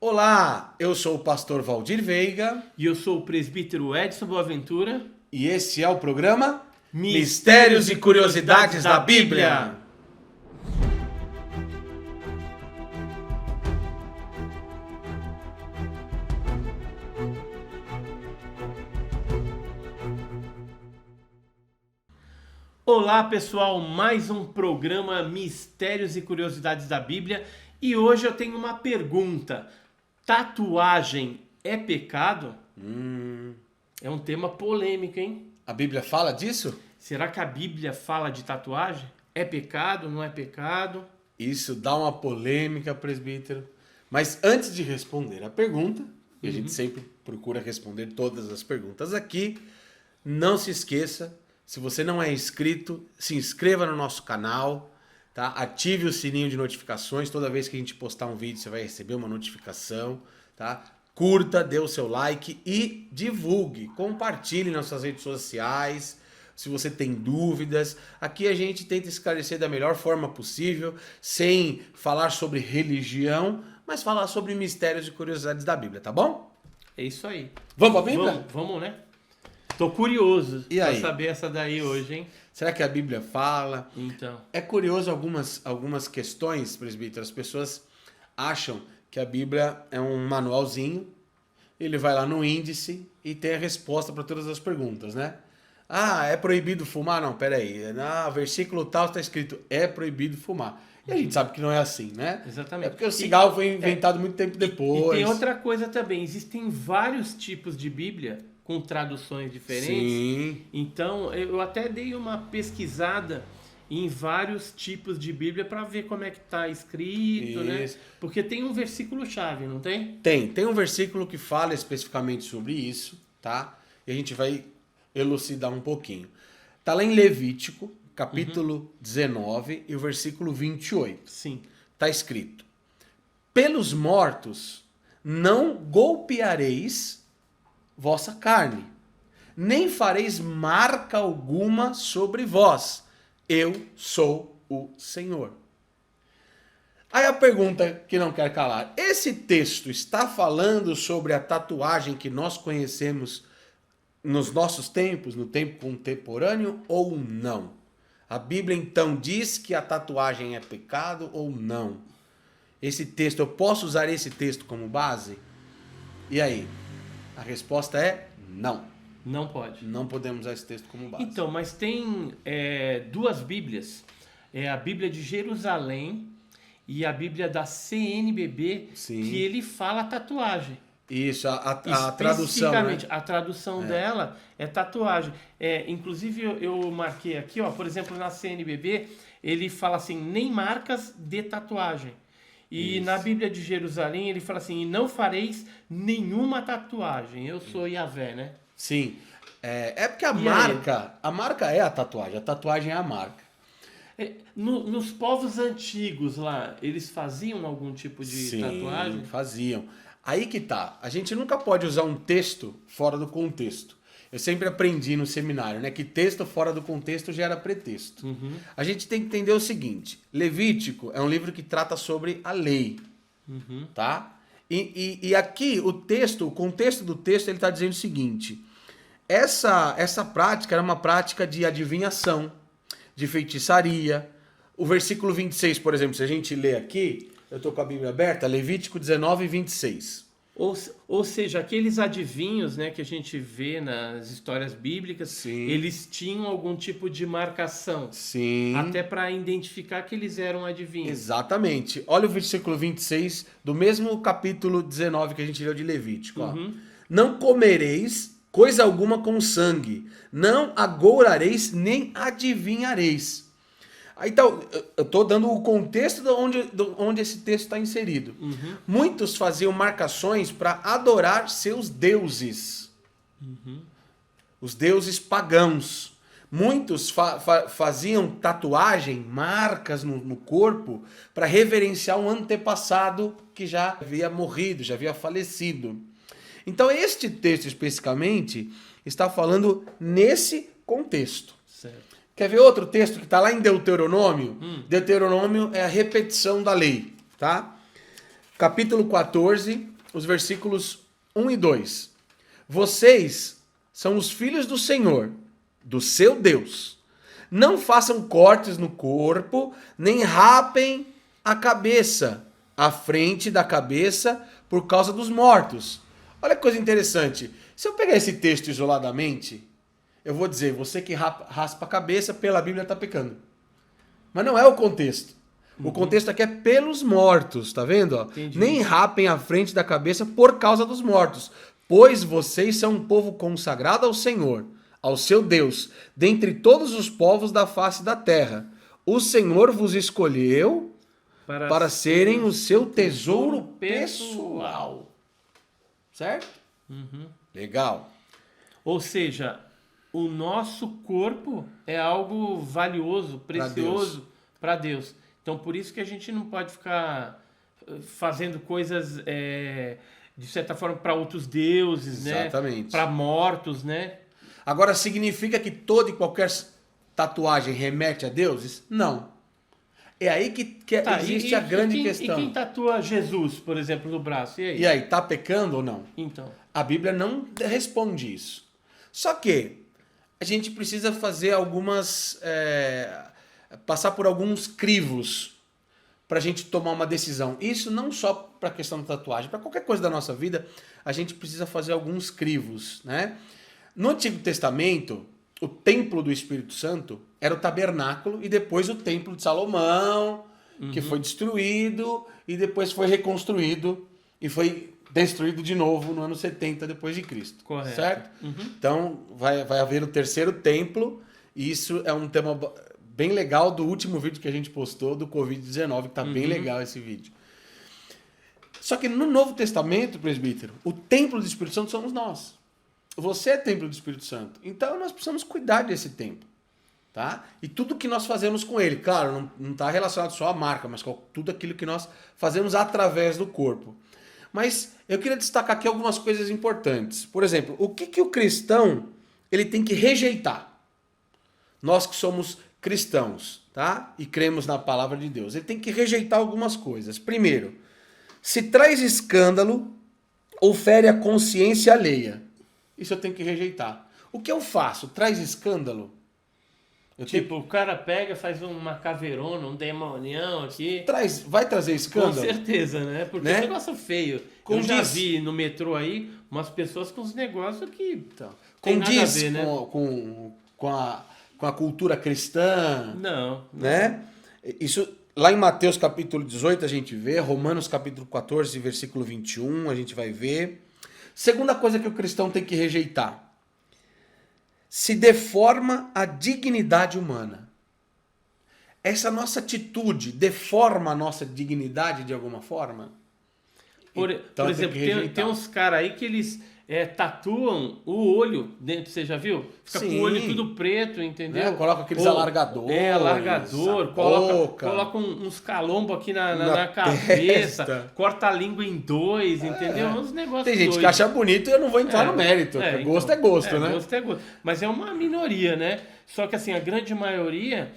Olá, eu sou o pastor Valdir Veiga E eu sou o presbítero Edson Boaventura. e esse é o programa Mistérios e Curiosidades da Bíblia. Olá pessoal, mais um programa Mistérios e Curiosidades da Bíblia. E hoje eu tenho uma pergunta. Tatuagem é pecado? É um tema polêmico, hein? A Bíblia fala disso? Será que a Bíblia fala de tatuagem? É pecado? Não é pecado? Isso dá uma polêmica, presbítero. Mas antes de responder a pergunta, e a gente sempre procura responder todas as perguntas aqui, não se esqueça, se você não é inscrito, se inscreva no nosso canal, tá? Ative o sininho de notificações, toda vez que a gente postar um vídeo você vai receber uma notificação, tá? Curta, dê o seu like e divulgue, compartilhe nas suas redes sociais, se você tem dúvidas. Aqui a gente tenta esclarecer da melhor forma possível, sem falar sobre religião, mas falar sobre mistérios e curiosidades da Bíblia, tá bom? É isso aí. Vamos pra Bíblia? Vamos, né? Tô curioso E pra aí? saber essa daí hoje, hein? Será que a Bíblia fala? Então, É curioso algumas questões, presbítero. As pessoas acham que a Bíblia é um manualzinho, ele vai lá no índice e tem a resposta para todas as perguntas, né? Ah, é proibido fumar? Não, peraí. Versículo tal está escrito, é proibido fumar. E a gente sabe que não é assim, né? exatamente. É porque o cigarro foi inventado muito tempo depois. E tem outra coisa também, existem vários tipos de Bíblia com traduções diferentes. Sim. Então, eu até dei uma pesquisada em vários tipos de Bíblia para ver como é que tá escrito, né? Isso. Porque tem um versículo chave, não tem? Tem um versículo que fala especificamente sobre isso, tá? E a gente vai elucidar um pouquinho. Tá lá em Levítico, capítulo 19 e o versículo 28. Sim. Tá escrito: pelos mortos não golpeareis vossa carne, nem fareis marca alguma sobre vós. Eu sou o Senhor. Aí a pergunta que não quer calar: esse texto está falando sobre a tatuagem que nós conhecemos nos nossos tempos, no tempo contemporâneo, ou não? A Bíblia então diz que a tatuagem é pecado ou não? Esse texto, eu posso usar esse texto como base? E aí? A resposta é não. Não pode. Não podemos usar esse texto como base. Então, mas tem duas Bíblias. É a Bíblia de Jerusalém e a Bíblia da CNBB, Sim. que ele fala tatuagem. Isso, a tradução, né? Especificamente, a tradução dela é tatuagem. Inclusive, eu marquei aqui, ó, por exemplo, na CNBB, ele fala assim, nem marcas de tatuagem. E Isso. na Bíblia de Jerusalém, ele fala assim, e não fareis nenhuma tatuagem. Eu sou Yahvé, né? Sim. É porque a E marca é a tatuagem é a marca. Nos povos antigos lá, eles faziam algum tipo de Sim, tatuagem? faziam. Aí que tá. A gente nunca pode usar um texto fora do contexto. Eu sempre aprendi no seminário, né, que texto fora do contexto gera pretexto. A gente tem que entender o seguinte: Levítico é um livro que trata sobre a lei, tá? E aqui o contexto do texto, ele está dizendo o seguinte: essa prática era uma prática de adivinhação, de feitiçaria. O versículo 26, por exemplo, se a gente ler aqui, eu estou com a Bíblia aberta, Levítico 19, 26. Ou seja, aqueles adivinhos, né, que a gente vê nas histórias bíblicas, Sim. eles tinham algum tipo de marcação. Sim. Até para identificar que eles eram adivinhos. Exatamente. Olha o versículo 26 do mesmo capítulo 19 que a gente leu de Levítico. Ó. Não comereis coisa alguma com sangue, não agourareis nem adivinhareis. Então, eu estou dando o contexto de onde esse texto está inserido. Muitos faziam marcações para adorar seus deuses. Os deuses pagãos. Muitos faziam tatuagem, marcas no corpo, para reverenciar um antepassado que já havia morrido, já havia falecido. Então, este texto especificamente está falando nesse contexto. Certo. Quer ver outro texto que está lá em Deuteronômio? Deuteronômio é a repetição da lei, tá? Capítulo 14, os versículos 1 e 2. Vocês são os filhos do Senhor, do seu Deus. Não façam cortes no corpo, nem rapem a cabeça, a frente da cabeça, por causa dos mortos. Olha que coisa interessante. Se eu pegar esse texto isoladamente, eu vou dizer, você que raspa a cabeça, pela Bíblia está pecando. Mas não é o contexto. O contexto aqui é pelos mortos, tá vendo? Ó? Nem rapem a frente da cabeça por causa dos mortos, pois vocês são um povo consagrado ao Senhor, ao seu Deus, dentre todos os povos da face da terra. O Senhor vos escolheu para serem o seu tesouro pessoal. Certo? Legal. Ou seja, o nosso corpo é algo valioso, precioso para Deus. Então, por isso que a gente não pode ficar fazendo coisas, de certa forma, para outros deuses, Exatamente. Né? Para mortos, né? Agora, significa que toda e qualquer tatuagem remete a deuses? Não. É aí que existe a grande questão. E quem tatua Jesus, por exemplo, no braço? E aí? E aí, tá pecando ou não? Então. A Bíblia não responde isso. Só que a gente precisa fazer algumas... passar por alguns crivos para a gente tomar uma decisão. Isso não só para a questão da tatuagem, para qualquer coisa da nossa vida, a gente precisa fazer alguns crivos, né? No Antigo Testamento, o templo do Espírito Santo era o tabernáculo e depois o templo de Salomão, que foi destruído e depois foi reconstruído e foi destruído de novo no ano 70 depois de Cristo. Correto. Certo? Então vai haver o terceiro templo e isso é um tema bem legal do último vídeo que a gente postou do Covid-19, que tá bem legal esse vídeo. Só que no Novo Testamento, presbítero, o templo do Espírito Santo somos nós. Você é templo do Espírito Santo. Então nós precisamos cuidar desse templo. Tá? E tudo que nós fazemos com ele, claro, não está relacionado só à marca, mas com tudo aquilo que nós fazemos através do corpo. Mas eu queria destacar aqui algumas coisas importantes. Por exemplo, o que o cristão ele tem que rejeitar? Nós que somos cristãos, tá? E cremos na palavra de Deus. Ele tem que rejeitar algumas coisas. Primeiro, se traz escândalo ou fere a consciência alheia. Isso eu tenho que rejeitar. O que eu faço? Traz escândalo? O cara pega, faz uma caveirona, um demonião aqui. Vai trazer escândalo? Com certeza, né? Porque é um negócio feio. Eu já vi no metrô aí umas pessoas com uns negócios que tem nada a ver, né? Com a cultura cristã. Não. Né? Isso, lá em Mateus capítulo 18 a gente vê, Romanos capítulo 14, versículo 21, a gente vai ver. Segunda coisa que o cristão tem que rejeitar. Se deforma a dignidade humana. Essa nossa atitude deforma a nossa dignidade de alguma forma? Por exemplo, tem uns caras aí que eles tatuam o olho dentro, você já viu? Fica com o olho tudo preto, entendeu? Coloca aqueles alargadores. Alargador. Coloca uns calombos aqui na cabeça. Corta a língua em dois, entendeu? Uns negócios tem gente que acha bonito e eu não vou entrar no mérito. Gosto é gosto, né? Gosto é gosto. Mas é uma minoria, né? Só que assim, a grande maioria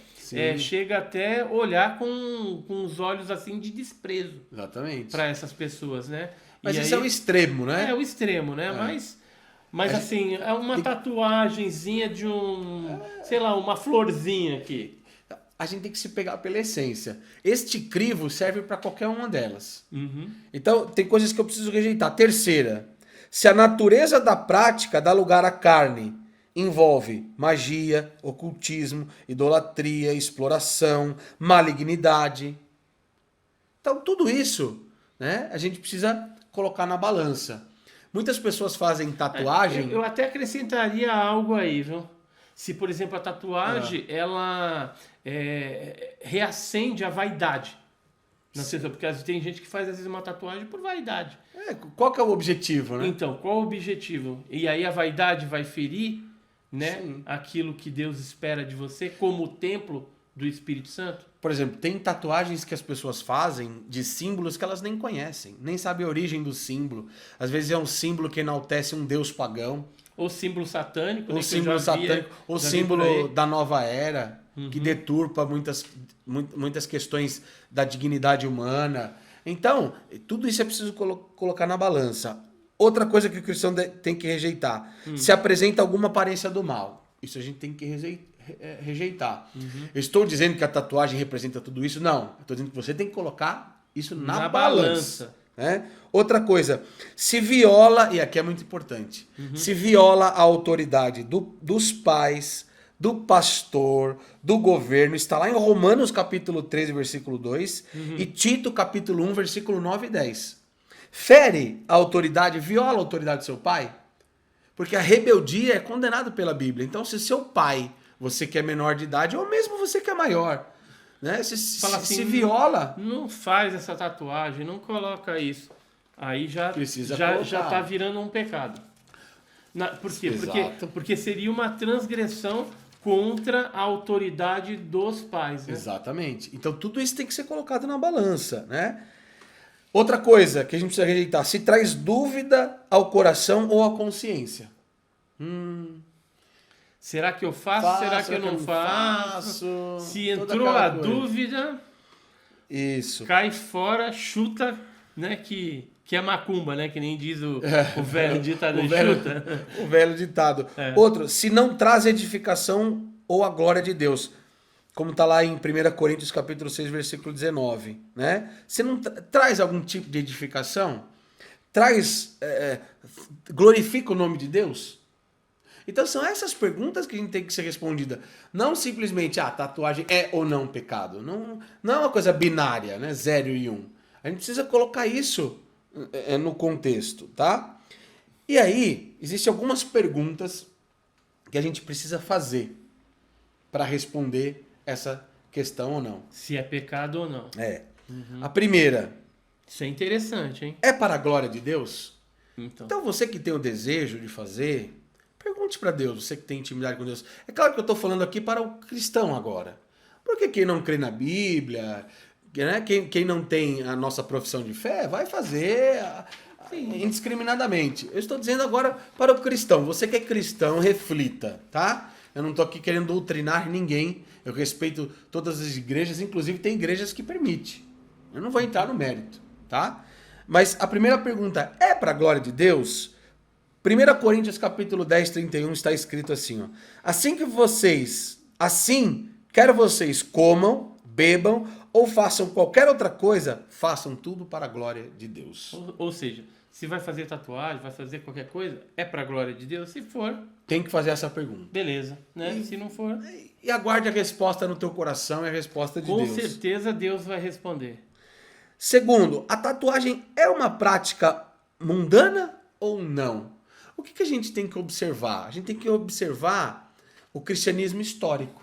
chega até olhar com os olhos assim de desprezo. Exatamente. Para essas pessoas, né? Mas isso é o extremo, né? É o extremo, né? Mas assim, é uma tatuagenzinha de sei lá, uma florzinha aqui. A gente tem que se pegar pela essência. Este crivo serve para qualquer uma delas. Então, tem coisas que eu preciso rejeitar. Terceira, se a natureza da prática dá lugar à carne, envolve magia, ocultismo, idolatria, exploração, malignidade. Então, tudo isso, né, a gente precisa colocar na balança. Muitas pessoas fazem tatuagem... Eu até acrescentaria algo aí, viu? Se, por exemplo, a tatuagem, ela reacende a vaidade. Não sei, porque às vezes tem gente que faz às vezes uma tatuagem por vaidade. Qual que é o objetivo, né? Então, qual o objetivo? E aí a vaidade vai ferir, né, aquilo que Deus espera de você como templo do Espírito Santo? Por exemplo, tem tatuagens que as pessoas fazem de símbolos que elas nem conhecem, nem sabem a origem do símbolo. Às vezes é um símbolo que enaltece um deus pagão. Ou símbolo satânico. Ou símbolo satânico. Ou símbolo da nova era, que deturpa muitas questões da dignidade humana. Então, tudo isso é preciso colocar na balança. Outra coisa que o cristão tem que rejeitar. Se apresenta alguma aparência do mal. Isso a gente tem que rejeitar. Eu estou dizendo que a tatuagem representa tudo isso? Não. Estou dizendo que você tem que colocar isso na balança. Né? Outra coisa, se viola, e aqui é muito importante, se viola a autoridade dos pais, do pastor, do governo, está lá em Romanos capítulo 13, versículo 2, e Tito capítulo 1, versículo 9 e 10. Fere a autoridade, viola a autoridade do seu pai, porque a rebeldia é condenada pela Bíblia. Então, se seu pai, você que é menor de idade, ou mesmo você que é maior, né? Se viola... Não faz essa tatuagem, não coloca isso. Aí já tá virando um pecado. Por quê? Porque seria uma transgressão contra a autoridade dos pais. Né? Exatamente. Então tudo isso tem que ser colocado na balança, né? Outra coisa que a gente precisa rejeitar, se traz dúvida ao coração ou à consciência. Será que eu faço? Será que eu não faço? Se entrou a dúvida, isso. Cai fora, chuta, né? Que é macumba, né? Que nem diz o velho ditado. O velho ditado. Outro, se não traz edificação ou a glória de Deus. Como está lá em 1 Coríntios capítulo 6, versículo 19. Né? Se não traz algum tipo de edificação, glorifica o nome de Deus? Então são essas perguntas que a gente tem que ser respondida. Não simplesmente, tatuagem é ou não pecado. Não é uma coisa binária, né? 0 e 1. A gente precisa colocar isso no contexto, tá? E aí, existem algumas perguntas que a gente precisa fazer para responder essa questão ou não. Se é pecado ou não. A primeira. Isso é interessante, hein? É para a glória de Deus? Então você que tem o desejo de fazer, pergunte para Deus, você que tem intimidade com Deus. É claro que eu estou falando aqui para o cristão agora. Porque quem não crê na Bíblia, né? Quem não tem a nossa profissão de fé, vai fazer indiscriminadamente. Eu estou dizendo agora para o cristão. Você que é cristão, reflita, tá? Eu não estou aqui querendo doutrinar ninguém. Eu respeito todas as igrejas, inclusive tem igrejas que permitem. Eu não vou entrar no mérito, tá? Mas a primeira pergunta é para a glória de Deus? 1 Coríntios capítulo 10, 31 está escrito assim, ó. Quer vocês comam, bebam ou façam qualquer outra coisa, façam tudo para a glória de Deus. Ou seja, se vai fazer tatuagem, vai fazer qualquer coisa, é para a glória de Deus? Se for... Tem que fazer essa pergunta. Beleza, né? Se não for... E aguarde a resposta no teu coração e a resposta de Deus. Com certeza Deus vai responder. Segundo, a tatuagem é uma prática mundana ou não? O que a gente tem que observar? A gente tem que observar o cristianismo histórico.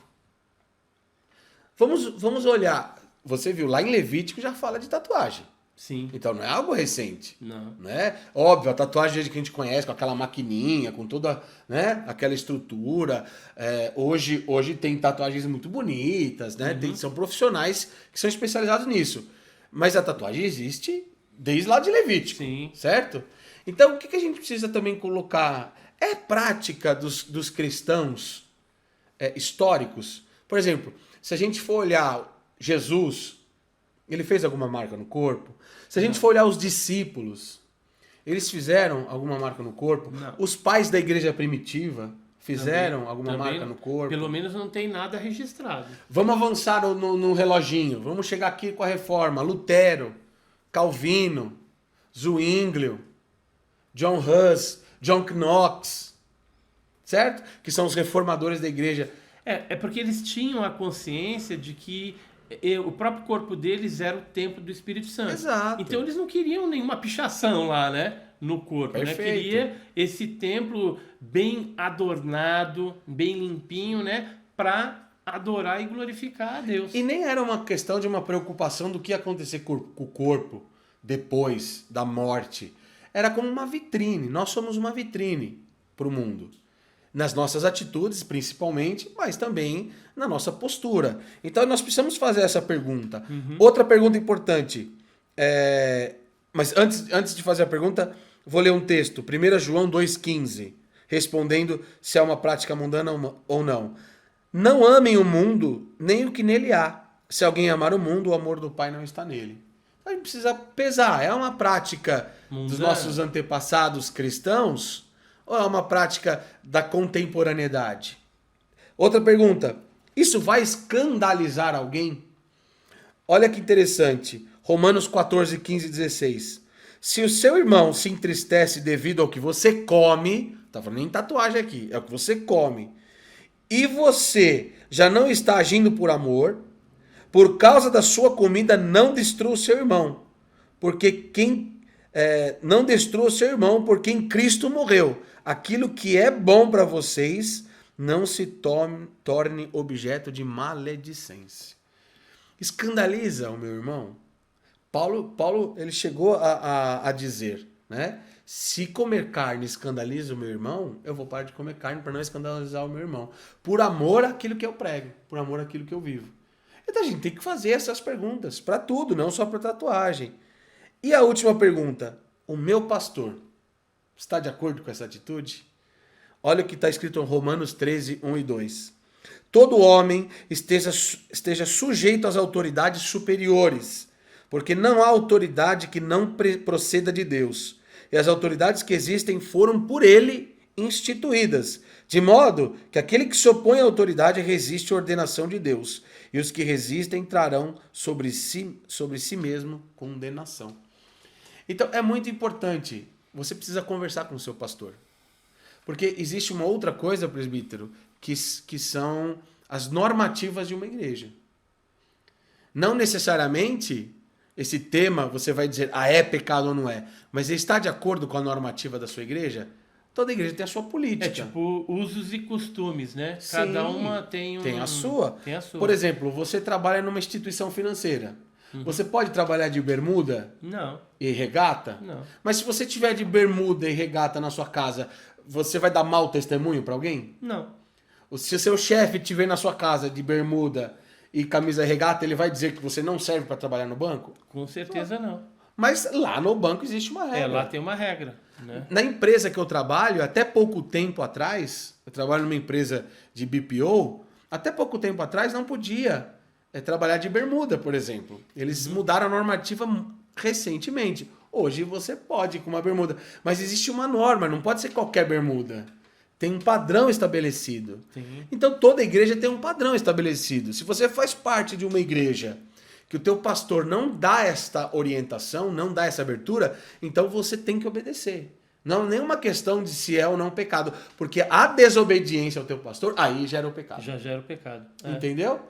Vamos olhar. Você viu, lá em Levítico já fala de tatuagem. Sim. Então não é algo recente. Não. Né? Óbvio, a tatuagem que a gente conhece, com aquela maquininha, com toda, né, aquela estrutura. Hoje tem tatuagens muito bonitas, né? São profissionais que são especializados nisso. Mas a tatuagem existe desde lá de Levítico. Sim. Certo? Então o que a gente precisa também colocar? É prática dos cristãos históricos. Por exemplo, se a gente for olhar Jesus, ele fez alguma marca no corpo? Se a gente for olhar os discípulos, eles fizeram alguma marca no corpo? Não. Os pais da igreja primitiva fizeram alguma marca no corpo? Pelo menos não tem nada registrado. Vamos avançar no reloginho. Vamos chegar aqui com a reforma. Lutero, Calvino, Zwinglio, John Huss, John Knox, certo? Que são os reformadores da igreja. É porque eles tinham a consciência de que o próprio corpo deles era o templo do Espírito Santo. Exato. Então eles não queriam nenhuma pichação lá, né? No corpo, né? Queria esse templo bem adornado, bem limpinho, né? Para adorar e glorificar a Deus. E nem era uma questão de uma preocupação do que ia acontecer com o corpo depois da morte. Era como uma vitrine. Nós somos uma vitrine para o mundo. Nas nossas atitudes, principalmente, mas também na nossa postura. Então, nós precisamos fazer essa pergunta. Outra pergunta importante. Mas antes de fazer a pergunta, vou ler um texto. 1 João 2,15. Respondendo se é uma prática mundana ou não. Não amem o mundo, nem o que nele há. Se alguém amar o mundo, o amor do Pai não está nele. A gente precisa pesar. É uma prática dos Mundana. nossos antepassados cristãos ou é uma prática da contemporaneidade? Outra pergunta. Isso vai escandalizar alguém? Olha que interessante. Romanos 14, 15 e 16. Se o seu irmão se entristece devido ao que você come, tá falando nem tatuagem aqui, é o que você come, e você já não está agindo por amor, por causa da sua comida, não destrua o seu irmão, porque não destrua o seu irmão, porque em Cristo morreu. Aquilo que é bom para vocês não se torne objeto de maledicência. Escandaliza o meu irmão? Paulo ele chegou a dizer, né? Se comer carne escandaliza o meu irmão, eu vou parar de comer carne para não escandalizar o meu irmão. Por amor àquilo que eu prego, por amor àquilo que eu vivo. Então a gente tem que fazer essas perguntas para tudo, não só para tatuagem. E a última pergunta, o meu pastor está de acordo com essa atitude? Olha o que está escrito em Romanos 13, 1 e 2. Todo homem esteja sujeito às autoridades superiores, porque não há autoridade que não proceda de Deus. E as autoridades que existem foram por ele instituídas, de modo que aquele que se opõe à autoridade resiste à ordenação de Deus, e os que resistem trarão sobre si mesmo condenação. Então é muito importante, você precisa conversar com o seu pastor. Porque existe uma outra coisa, presbítero, que são as normativas de uma igreja. Não necessariamente esse tema você vai dizer, é pecado ou não é, mas está de acordo com a normativa da sua igreja? Toda igreja tem a sua política. É tipo usos e costumes, né? Sim, cada uma tem a sua. Tem a sua. Por exemplo, você trabalha numa instituição financeira. Você pode trabalhar de bermuda Não. e regata? Não. Mas se você tiver de bermuda e regata na sua casa, você vai dar mau testemunho para alguém? Não. Se o seu chefe te ver na sua casa de bermuda e camisa regata, ele vai dizer que você não serve para trabalhar no banco? Com certeza não. Mas lá no banco existe uma regra. Lá tem uma regra, né? Na empresa que eu trabalho, até pouco tempo atrás, eu trabalho numa empresa de BPO, até pouco tempo atrás não podia trabalhar de bermuda, por exemplo. Eles mudaram a normativa recentemente. Hoje você pode ir com uma bermuda, mas existe uma norma, não pode ser qualquer bermuda. Tem um padrão estabelecido. Sim. Então toda igreja tem um padrão estabelecido. Se você faz parte de uma igreja que o teu pastor não dá esta orientação, não dá essa abertura, então você tem que obedecer. Não é nenhuma questão de se é ou não pecado, porque a desobediência ao teu pastor, aí gera o pecado. Já gera o pecado. Entendeu?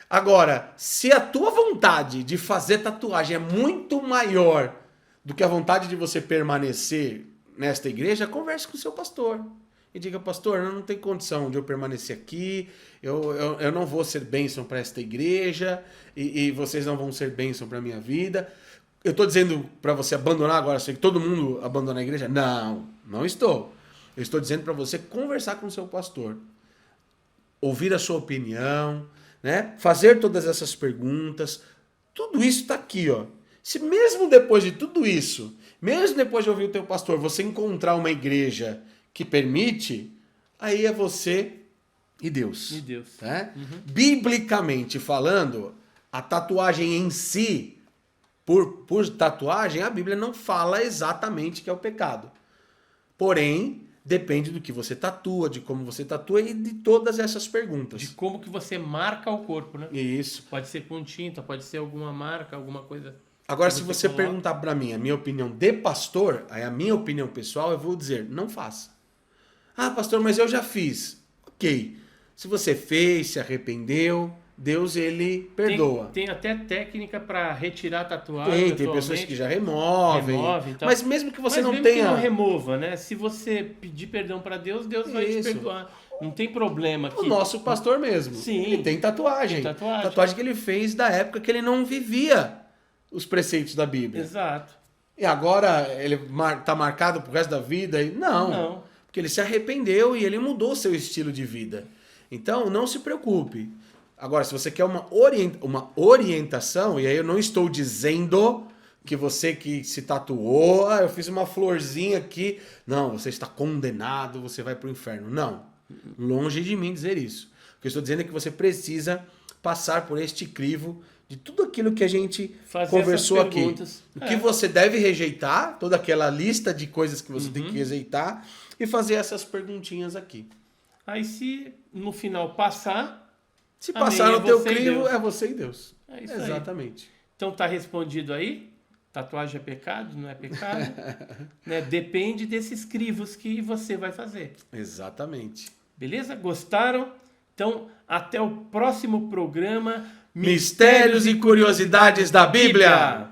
Agora, se a tua vontade de fazer tatuagem é muito maior do que a vontade de você permanecer nesta igreja, converse com o seu pastor. E diga, pastor, não tem condição de eu permanecer aqui, eu não vou ser bênção para esta igreja, e vocês não vão ser bênção para a minha vida. Eu estou dizendo para você abandonar agora, sei que todo mundo abandona a igreja? Não, não estou. Eu estou dizendo para você conversar com o seu pastor, ouvir a sua opinião, né? Fazer todas essas perguntas. Tudo isso está aqui, ó. Se mesmo depois de tudo isso, mesmo depois de ouvir o teu pastor, você encontrar uma igreja que permite, aí é você e Deus. E Deus. Tá? Biblicamente falando, a tatuagem em si, por tatuagem, a Bíblia não fala exatamente que é o pecado. Porém, depende do que você tatua, de como você tatua e de todas essas perguntas. De como que você marca o corpo, né? Isso. Pode ser com tinta, pode ser alguma marca, alguma coisa. Agora, se você coloca. perguntar para mim a minha opinião de pastor, aí a minha opinião pessoal, eu vou dizer, não faça. Ah, pastor, mas eu já fiz. Ok. Se você fez, se arrependeu, Deus, ele perdoa. Tem até técnica para retirar a tatuagem. Tem pessoas que já removem. Então. Mas mesmo que você mas não mesmo tenha... que não remova, né? Se você pedir perdão para Deus, Deus vai te perdoar. Não tem problema. O nosso pastor mesmo. Sim. Ele tem tatuagem. Tatuagem que ele fez da época que ele não vivia os preceitos da Bíblia. Exato. E agora ele tá marcado pro resto da vida? Não. Porque ele se arrependeu e ele mudou o seu estilo de vida. Então, não se preocupe. Agora, se você quer uma orientação, e aí eu não estou dizendo que você que se tatuou, eu fiz uma florzinha aqui. Não, você está condenado, você vai para o inferno. Não. Longe de mim dizer isso. O que eu estou dizendo é que você precisa passar por este crivo de tudo aquilo que a gente Fazer conversou essas aqui. perguntas. O que você deve rejeitar, toda aquela lista de coisas que você tem que rejeitar e fazer essas perguntinhas aqui. Aí se no final passar, Se amém, passar no é teu você e crivo, Deus. é você e Deus. É isso aí. Exatamente. Então tá respondido aí? Tatuagem é pecado? Não é pecado? Né? Depende desses crivos que você vai fazer. Exatamente. Beleza? Gostaram? Então, até o próximo programa. Mistérios e curiosidades da Bíblia.